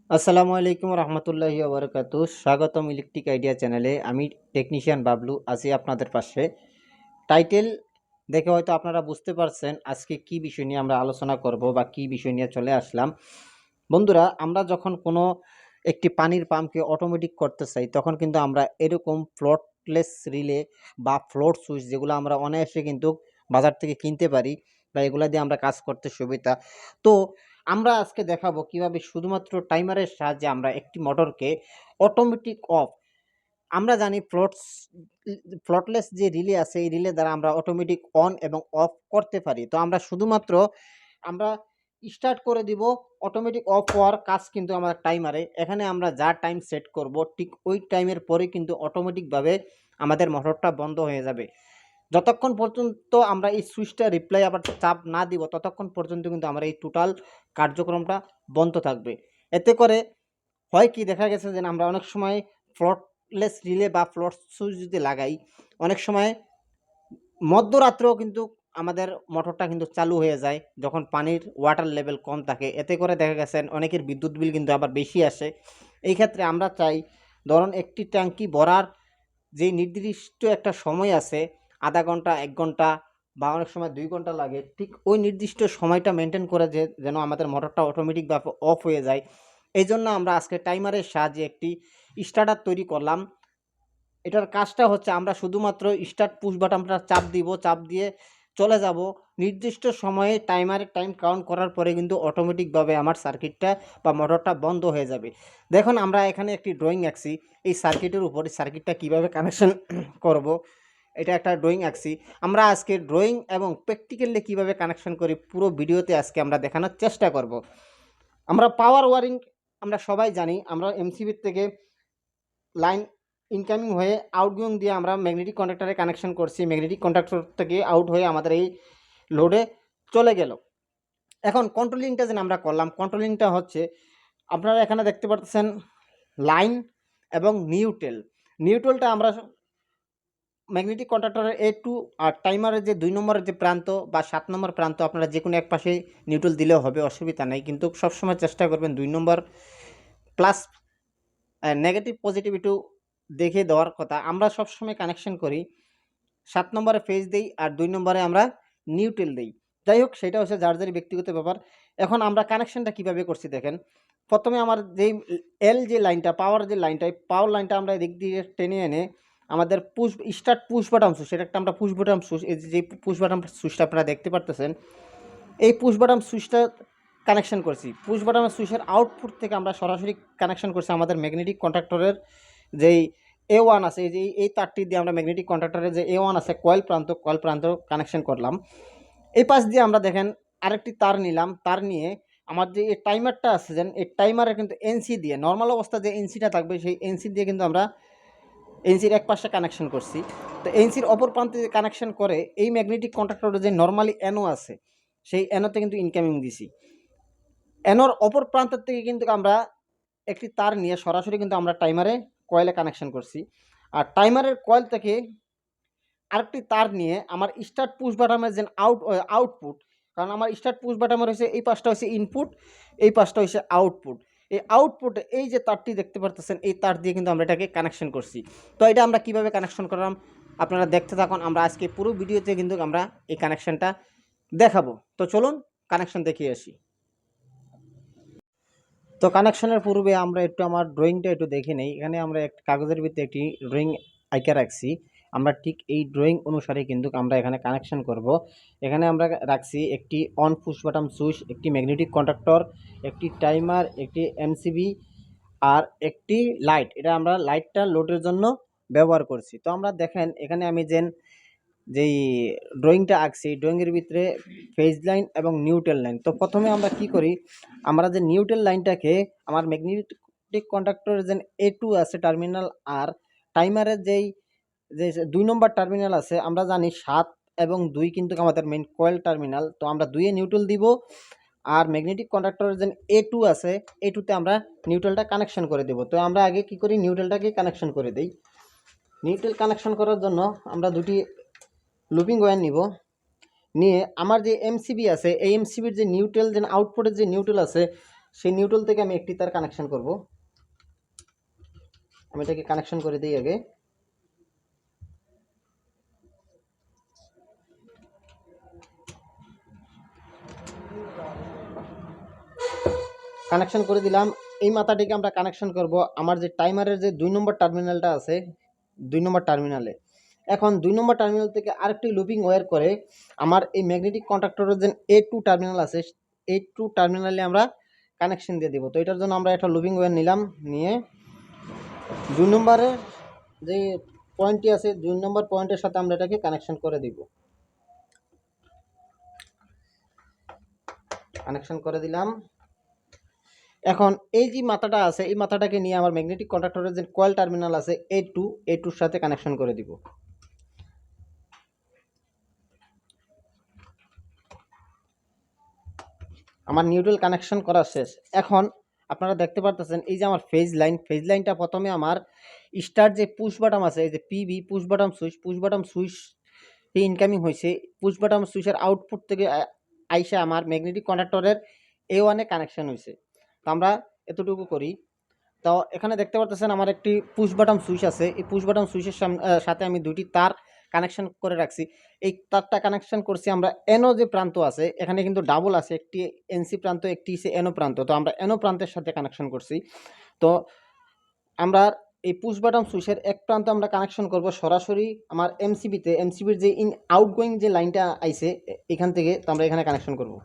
আসসালামু আলাইকুম রহমতুল্লাহি ওবরাকাতু। স্বাগতম ইলেকট্রিক আইডিয়া চ্যানেলে। আমি টেকনিশিয়ান বাবলু আছি আপনাদের পাশে। টাইটেল দেখে হয়তো আপনারা বুঝতে পারছেন আজকে কি বিষয় নিয়ে আমরা আলোচনা করব বা কি বিষয় নিয়ে চলে আসলাম। বন্ধুরা, আমরা যখন কোনো একটি পানির পাম্পকে অটোমেটিক করতে চাই তখন কিন্তু আমরা এরকম ফ্লোটলেস রিলে বা ফ্লোট সুইচ যেগুলো আমরা অনায়াসে কিন্তু বাজার থেকে কিনতে পারি বা এগুলা দিয়ে আমরা কাজ করতে সুবিধা। তো আমরা আজকে দেখাবো কিভাবে শুধুমাত্র টাইমারের সাহায্যে আমরা একটি মোটরকে অটোমেটিক অফ। আমরা জানি ফ্লটলেস যে রিলে আছে এই রিলে দ্বারা আমরা অটোমেটিক অন এবং অফ করতে পারি। তো আমরা শুধুমাত্র আমরা স্টার্ট করে দিব, অটোমেটিক অফ হওয়ার কাজ কিন্তু আমাদের টাইমারে। এখানে আমরা যা টাইম সেট করব ঠিক ওই টাইমের পরে কিন্তু অটোমেটিকভাবে আমাদের মোটরটা বন্ধ হয়ে যাবে। যতক্ষণ পর্যন্ত আমরা এই সুইচটা রিপ্লাই আবার চাপ না দিব ততক্ষণ পর্যন্ত কিন্তু আমরা এই টোটাল কার্যক্রমটা বন্ধ থাকবে। এতে করে হয় কি, দেখা গেছে যে আমরা অনেক সময় ফ্লটলেস রিলে বা ফ্লট সুইচ যদি লাগাই, অনেক সময় মধ্যরাত্রেও কিন্তু আমাদের মোটরটা কিন্তু চালু হয়ে যায় যখন পানির ওয়াটার লেভেল কম থাকে। এতে করে দেখা গেছে অনেকের বিদ্যুৎ বিল কিন্তু আবার বেশি আসে। এই ক্ষেত্রে আমরা চাই, ধরুন একটি ট্যাঙ্কি ভরার যে নির্দিষ্ট একটা সময় আছে, আধা ঘন্টা ১ ঘন্টা বা অনেক সময় ২ ঘন্টা লাগে, ঠিক ওই নির্দিষ্ট সময়টা মেনটেন করে যেন আমাদের মোটরটা অটোমেটিকভাবে অফ হয়ে যায়। এই জন্য আমরা আজকে টাইমারের সাহায্যে একটি স্টার্টার তৈরি করলাম। এটার কাজটা হচ্ছে আমরা শুধুমাত্র স্টার্ট পুশ বাটনটা চাপ দিব, চাপ দিয়ে চলে যাব। নির্দিষ্ট সময়ে টাইমারের টাইম কাউন্ট করার পরে কিন্তু অটোমেটিকভাবে আমার সার্কিটটা বা মোটরটা বন্ধ হয়ে যাবে। দেখুন আমরা এখানে একটি ড্রয়িং আঁকছি এই সার্কিটের উপর। এই সার্কিটটা কীভাবে কানেকশন করব, এটা একটা ড্রয়িং আঁকছি। আমরা আজকে ড্রয়িং এবং প্র্যাকটিক্যালি কীভাবে কানেকশন করি পুরো ভিডিওতে আজকে আমরা দেখানোর চেষ্টা করব। আমরা পাওয়ার ওয়ারিং আমরা সবাই জানি, আমরা এমসিবির থেকে লাইন ইনকামিং হয়ে আউটগোয়িং দিয়ে আমরা ম্যাগনেটিক কন্ডাক্টরে কানেকশন করছি। ম্যাগনেটিক কন্ডাক্টর থেকে আউট হয়ে আমাদের এই লোডে চলে গেল। এখন কন্ট্রোলিংটা যেন আমরা করলাম, কন্ট্রোলিংটা হচ্ছে আপনারা এখানে দেখতে পাচ্ছেন লাইন এবং নিউট্রেল। নিউট্রেলটা আমরা ম্যাগনেটিক কন্ডাক্টরের A2 আর টাইমারের যে ২ নম্বরের যে প্রান্ত বা ৭ নম্বর প্রান্ত, আপনারা যে কোনো এক পাশে নিউট্রেল দিলেও হবে, অসুবিধা নেই। কিন্তু সবসময় চেষ্টা করবেন ২ নম্বর প্লাস নেগেটিভ পজিটিভ একটু দেখে দেওয়ার কথা। আমরা সবসময় কানেকশন করি ৭ নম্বরে ফেজ দেই আর ২ নম্বরে আমরা নিউট্রেল দেই। যাই হোক, সেটা হচ্ছে যার যার ব্যক্তিগত ব্যাপার। এখন আমরা কানেকশনটা কীভাবে করছি দেখেন। প্রথমে আমার যেই এল যে লাইনটা, পাওয়ার যে লাইনটা, পাওয়ার লাইনটা আমরা এদিক দিয়ে টেনে এনে আমাদের স্টার্ট পুশ বাটন সুইচ, সেটা একটা আমরা পুশ বাটন সুইচ, এই যে পুশ বাটন সুইচটা আপনারা দেখতে পারতেছেন, এই পুশ বাটন সুইচটা কানেকশন করছি। পুশ বাটন সুইচের আউটপুট থেকে আমরা সরাসরি কানেকশন করছি আমাদের ম্যাগনেটিক কন্ডাক্টরের যেই A1 আছে, এই যে এই তারটি দিয়ে আমরা ম্যাগনেটিক কন্ডাক্টরের যে A1 আছে কয়েল প্রান্ত কানেকশন করলাম। এই পাশ দিয়ে আমরা দেখেন আরেকটি তার নিলাম, তার নিয়ে আমার যে এই টাইমারটা আছে, যেন এই টাইমারে কিন্তু এনসি দিয়ে, নর্মাল অবস্থা যে এনসিটা থাকবে সেই এনসি দিয়ে কিন্তু আমরা এনসির এক পাশে কানেকশন করছি। তো এনসির অপর প্রান্তে যে কানেকশন করে এই ম্যাগনেটিক কন্ডাক্টরে যে নর্মালি এনও আছে সেই এনোতে কিন্তু ইনকামিং দিছি। এনোর অপর প্রান্তের থেকে কিন্তু আমরা একটি তার নিয়ে সরাসরি কিন্তু আমরা টাইমারে কয়েলে কানেকশন করছি। আর টাইমারের কয়েল থেকে আরেকটি তার নিয়ে আমার স্টার্ট পুশ বাটনের যে আউটপুট, কারণ আমার স্টার্ট পুশ বাটনের হচ্ছে এই পাশটা হচ্ছে ইনপুট, এই পাশটা হচ্ছে আউটপুট। এই আউটপুটে এই যে তারটি দেখতে পারতেছেন এই তার দিয়ে কিন্তু আমরা এটাকে কানেকশন করছি। তো এটা আমরা কিভাবে কানেকশন করলাম আপনারা দেখতে থাকুন। আমরা আজকে পুরো ভিডিওতে কিন্তু আমরা এই কানেকশনটা দেখাবো। তো চলুন কানেকশন দেখিয়ে আসি। তো কানেকশনের পূর্বে আমরা একটু আমার ড্রয়িংটা একটু দেখে নেই। এখানে আমরা একটা কাগজের ভিতরে একটি ড্রয়িং আঁইকা রাখছি। আমরা ঠিক এই ড্রয়িং অনুসারে কিন্তু আমরা এখানে কানেকশন করব। এখানে আমরা রাখছি একটি অন পুশ বাটন সুইচ, একটি ম্যাগনেটিক কন্ডাক্টর, একটি টাইমার, একটি এমসিবি আর একটি লাইট। এটা আমরা লাইটটা লোডের জন্য ব্যবহার করছি। তো আমরা দেখেন এখানে আমি যেই ড্রয়িংটা আঁকছি, ড্রয়িংয়ের ভিতরে ফেজ লাইন এবং নিউট্রাল লাইন। তো প্রথমে আমরা কি করি, আমরা যে নিউট্রাল লাইনটাকে আমার ম্যাগনেটিক কন্ডাক্টরের যে A2 আছে টার্মিনাল আর টাইমারের যে ২ নম্বর টার্মিনাল আছে, আমরা জানি ৭ এবং ২ কিন্তু আমাদের মেইন কয়েল টার্মিনাল। তো আমরা ২ এ নিউট্রাল দিব আর ম্যাগনেটিক কন্ডাক্টরের যে A2 আছে A2 তে আমরা নিউট্রালটা কানেকশন করে দেব। তো আমরা আগে কি করি, নিউট্রালটাকে কানেকশন করে দেই। নিউট্রাল কানেকশন করার জন্য আমরা দুটি লুপিং ওয়্যার নিব, নিয়ে আমার যে এমসিবি আছে এই এমসিবির যে নিউট্রাল যে আউটপুটের যে নিউট্রাল আছে সেই নিউট্রাল থেকে আমি একটি তার কানেকশন করব। আমি এটাকে কানেকশন করে দিই আগে। কানেকশন করে দিলাম। এই মাথাটিকে আমরা কানেকশন করব আমার যে টাইমারের যে 2 নম্বর টার্মিনালটা আছে, 2 নম্বর টার্মিনালে। এখন 2 নম্বর টার্মিনাল থেকে আরেকটি লুপিং ওয়্যার করে আমার এই ম্যাগনেটিক কন্ট্যাক্টরের যে A2 টার্মিনাল আছে, A2 টার্মিনালে আমরা কানেকশন দিয়ে দিব। তো এটার জন্য আমরা একটা লুপিং ওয়্যার নিলাম, নিয়ে 2 নম্বরের যে পয়েন্টটি আছে, 2 নম্বর পয়েন্টের সাথে আমরা এটাকে কানেকশন করে দিব। কানেকশন করে দিলাম। এখন এই যে মাথাটা আছে, এই মাথাটাকে নিয়ে আমার ম্যাগনেটিক কন্ডাক্টরের যে কয়েল টার্মিনাল আছে A2 সাথে কানেকশন করে দিব। আমার নিউট্রাল কানেকশন করা শেষ। এখন আপনারা দেখতে পারতেছেন এই যে আমার ফেজ লাইনটা প্রথমে আমার স্টার যে পুশ বাটন আছে, এই যে PB push button switch incoming হয়েছে। পুশ বাটন সুইচের আউটপুট থেকে আইসা আমার ম্যাগনেটিক কন্ডাক্টরের A1 এ কানেকশন হয়েছে। তো আমরা এতটুকু করি। তো এখানে দেখতে পারতেছেন আমার একটি পুশ বাটন সুইচ আছে। এই পুশ বাটন সুইচের সাথে আমি দুটি তার কানেকশন করে রাখছি। এই তারটা কানেকশন করছি আমরা এনো যে প্রান্ত আছে, এখানে কিন্তু ডাবল আছে, একটি এনসি প্রান্ত, একটি হচ্ছে এনো প্রান্ত। তো আমরা এনো প্রান্তের সাথে কানেকশন করছি। তো আমরা এই পুশ বাটন সুইচের এক প্রান্ত আমরা কানেকশন করব সরাসরি আমার এমসিবিতে, এমসিবির যে আউটগোয়িং যে লাইনটা আইছে এখান থেকে। তো আমরা এখানে কানেকশন করব।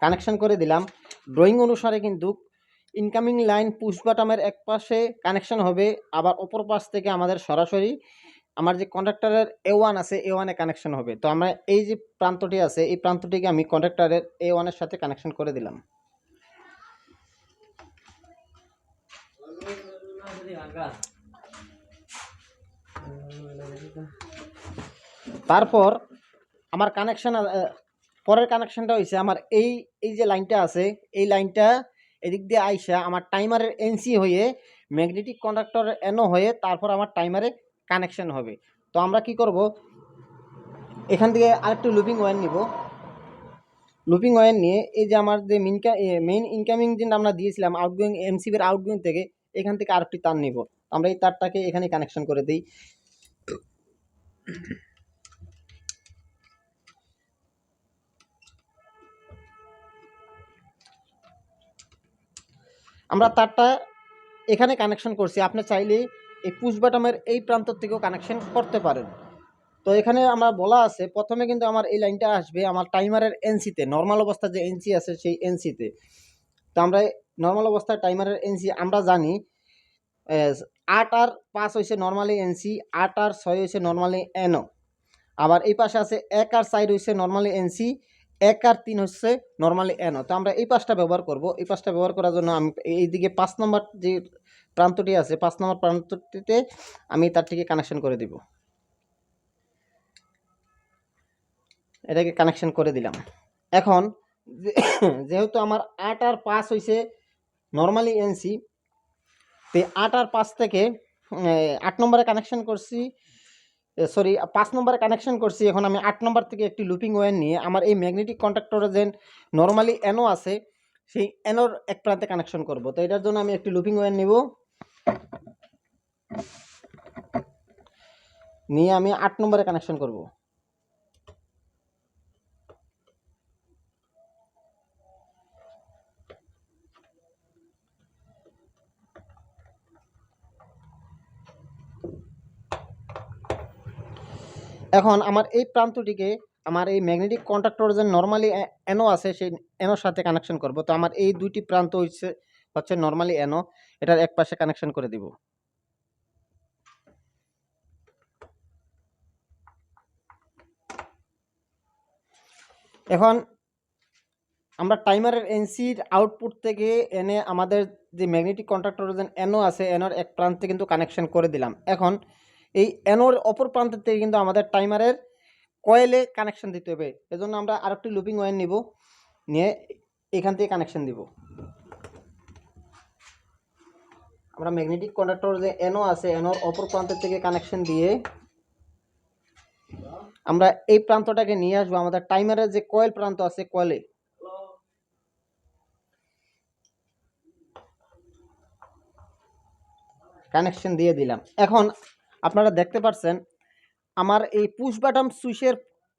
কানেকশন করে দিলাম। ড্রয়িং অনুসারে কিন্তু ইনকামিং লাইন পুশ বাটনের এক পাশে কানেকশন হবে, আবার অপর পাশ থেকে আমাদের সরাসরি আমার যে কন্ডাক্টরের A1 আছে, A1 এ কানেকশন হবে। তো আমরা এই যে প্রান্তটি আছে, এই প্রান্তটিকে আমি কন্ডাক্টরের A1 এর সাথে কানেকশন করে দিলাম। তারপর আমার কানেকশন, পরের কানেকশনটা হয়েছে আমার এই যে লাইনটা আছে, এই লাইনটা এদিক দিয়ে আইসা আমার টাইমারের এনসি হয়ে ম্যাগনেটিক কন্ডাক্টরের এনও হয়ে তারপর আমার টাইমারে কানেকশন হবে। তো আমরা কি করব, এখান থেকে আরেকটু লুপিং ওয়্যার নিব। লুপিং ওয়্যার নিয়ে এই যে আমার যে মেইন ইনকামিং যে আমরা দিয়েছিলাম আউটগোয়িং এমসিবির আউটগোয়িং থেকে, এখান থেকে আরেকটি তার নিব। আমরা এই তারটাকে এখানে কানেকশন করে দিই। আমরা তারটা এখানে কানেকশন করছি। আপনি চাইলে এই পুশ বাটনের এই প্রান্ত থেকেও কানেকশন করতে পারেন। তো এখানে আমার বলা আছে প্রথমে কিন্তু আমার এই লাইনটা আসবে আমার টাইমারের এনসিতে, নর্মাল অবস্থায় যে এনসি আছে সেই এনসিতে। তো আমরা নর্মাল অবস্থায় টাইমারের এনসি আমরা জানি 8 আর 5 হয়েছে নর্মালি এনসি, 8 আর 6 হয়েছে নর্মালি এনও। আবার এই পাশে আছে 1 আর 4 হয়েছে নর্মালি এনসি, 1 আর 3 হচ্ছে নর্মালি এনও। তো আমরা এই পাশটা ব্যবহার করব। এই পাশটা ব্যবহার করার জন্য আমি এইদিকে 5 নম্বর যে প্রান্তটি আছে, 5 নম্বর প্রান্তটিতে আমি তারটিকে কানেকশন করে দিব। এটাকে কানেকশন করে দিলাম। এখন যেহেতু আমার 8 আর 5 হয়েছে নর্মালি এনসি, তো 8 আর 5 থেকে 8 নম্বরে কানেকশন করছি, সরি 5 নম্বরে কানেকশন করছি। এখন আমি 8 নম্বর থেকে একটি লুপিং ওয়্যার নিয়ে আমার এই ম্যাগনেটিক কন্ডাক্টরে যে নর্মালি এনও আছে সেই এনোর এক প্রান্তে কানেকশন করব। তো এটার জন্য আমি একটি লুপিং ওয়্যার নিব, নিয়ে আমি 8 নম্বরে কানেকশন করব। এখন আমার এই প্রান্তটিকে আমার এই ম্যাগনেটিক কন্ডাক্টর যে নর্মালি এনও আছে সেই এনোর সাথে কানেকশন করব। তো আমার এই দুইটি প্রান্ত হচ্ছে নর্মালি এনও, এটার এক পাশে কানেকশন করে দিব। এখন আমরা টাইমারের এনসির আউটপুট থেকে এনে আমাদের যে ম্যাগনেটিক কন্ডাক্টর যে এনও আছে, এনোর এক প্রান্তে কিন্তু কানেকশন করে দিলাম। এখন এই এনোর অপর প্রান্ত থেকে কিন্তু আমাদের টাইমারের কয়েলে কানেকশন দিতে হবে। এজন্য আমরা আরেকটি লুপিং ওয়্যার নিব, নিয়ে এখান থেকে কানেকশন দিব। আমরা ম্যাগনেটিক কন্ডাক্টর যে এনও আছে এনওর অপর প্রান্তের থেকে কানেকশন দিয়ে আমরা এই প্রান্তটাকে নিয়ে আসবো আমাদের টাইমারের যে কয়েল প্রান্ত আছে কয়েলে। কানেকশন দিয়ে দিলাম। এখন আপনারা দেখতে পাচ্ছেন আমার এই পুশ বাটন সুইচের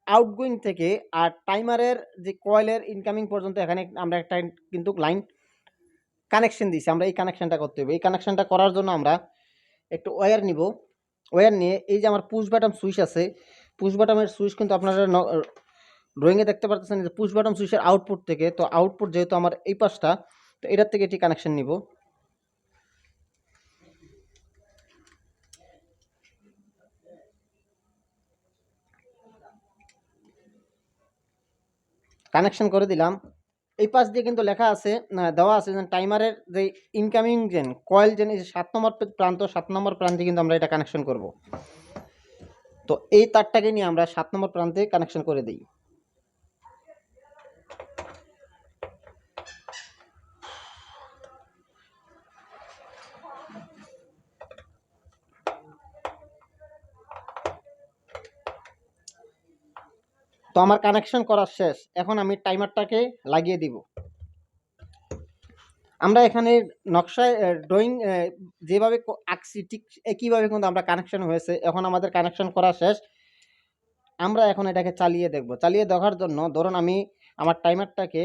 আউটগোয়িং থেকে আর টাইমারের যে কয়েলের ইনকামিং পর্যন্ত এখানে আমরা একটা কিন্তু লাইন কানেকশন দিয়েছি। আমরা এই কানেকশনটা করতে হবে। এই কানেকশনটা করার জন্য আমরা একটু ওয়্যার নিব। ওয়্যার নিয়ে এই যে আমার পুশ বাটন সুইচ আছে, পুশ বাটনের সুইচ কিন্তু আপনারা ড্রয়িংয়ে দেখতে পাচ্ছেন যে পুশ বাটন সুইচের আউটপুট থেকে, তো আউটপুট যেহেতু আমার এই পাশটা, তো এটার থেকে এটি কানেকশন নিব। কানেকশন করে দিলাম। এই পাশ দিয়ে কিন্তু লেখা আছে, দেওয়া আছে যে টাইমারের যে ইনকামিং জেন কয়েল জেন এই যে 7 নম্বর প্রান্ত, 7 নম্বর প্রান্তে কিন্তু আমরা এটা কানেকশন করব। তো এই তারটাকে নিয়ে আমরা 7 নম্বর প্রান্তে কানেকশন করে দিই। তো আমার কানেকশন করা শেষ। এখন আমি টাইমারটাকে লাগিয়ে দিব। আমরা এখানে নকশায় ড্রয়িং যেভাবে আঁকছি ঠিক একইভাবে কিন্তু আমরা কানেকশন হয়েছে। এখন আমাদের কানেকশন করা শেষ। আমরা এখন এটাকে চালিয়ে দেখব। চালিয়ে দেখার জন্য ধরুন আমি আমার টাইমারটাকে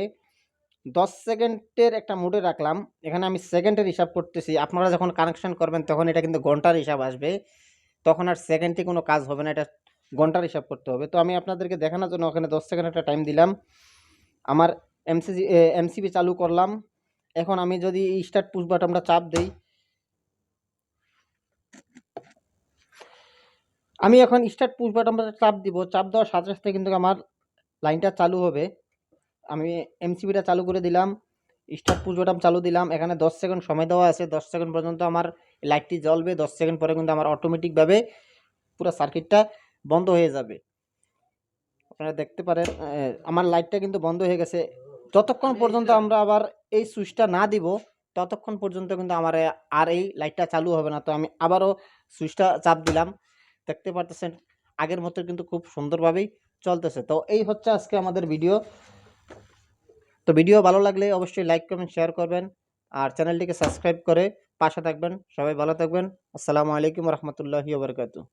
10 সেকেন্ডের একটা মোডে রাখলাম। এখানে আমি সেকেন্ডের হিসাব করতেছি। আপনারা যখন কানেকশন করবেন তখন এটা কিন্তু ঘন্টার হিসাব আসবে। তখন আর সেকেন্ডে কোনো কাজ হবে না, এটা ঘন্টার হিসাব করতে হবে। তো আমি আপনাদেরকে দেখানোর জন্য ওখানে 10 সেকেন্ড একটা টাইম দিলাম। আমার এমসিবি চালু করলাম। এখন আমি যদি স্টার্ট পুশ বাটনটা চাপ দেই, আমি এখন স্টার্ট পুশ বাটনটা চাপ দিব। চাপ দেওয়ার সাথে সাথে কিন্তু আমার লাইনটা চালু হবে। আমি এমসিবিটা চালু করে দিলাম, স্টার্ট পুশ বাটন চালু দিলাম। এখানে 10 সেকেন্ড সময় দেওয়া আছে। 10 সেকেন্ড পর্যন্ত আমার লাইটটি জ্বলবে। 10 সেকেন্ড পরে কিন্তু আমার অটোমেটিকভাবে পুরো সার্কিটটা বন্ধ হয়ে যাবে। আপনারা দেখতে পারেন আমার লাইটটা কিন্তু বন্ধ হয়ে গেছে। যতক্ষণ পর্যন্ত আমরা আবার এই সুইচটা না দিব ততক্ষণ পর্যন্ত কিন্তু আমার আর এই লাইটটা চালু হবে না। তো আমি আবারও সুইচটা চাপ দিলাম। দেখতে পারতেছেন আগের মতো কিন্তু খুব সুন্দরভাবেই চলতেছে। তো এই হচ্ছে আজকে আমাদের ভিডিও। তো ভিডিও ভালো লাগলে অবশ্যই লাইক কমেন্ট শেয়ার করবেন আর চ্যানেলটিকে সাবস্ক্রাইব করে পাশে থাকবেন। সবাই ভালো থাকবেন। আসসালামু আলাইকুম রহমতুল্লাহি ওয়া বারাকাতুহু।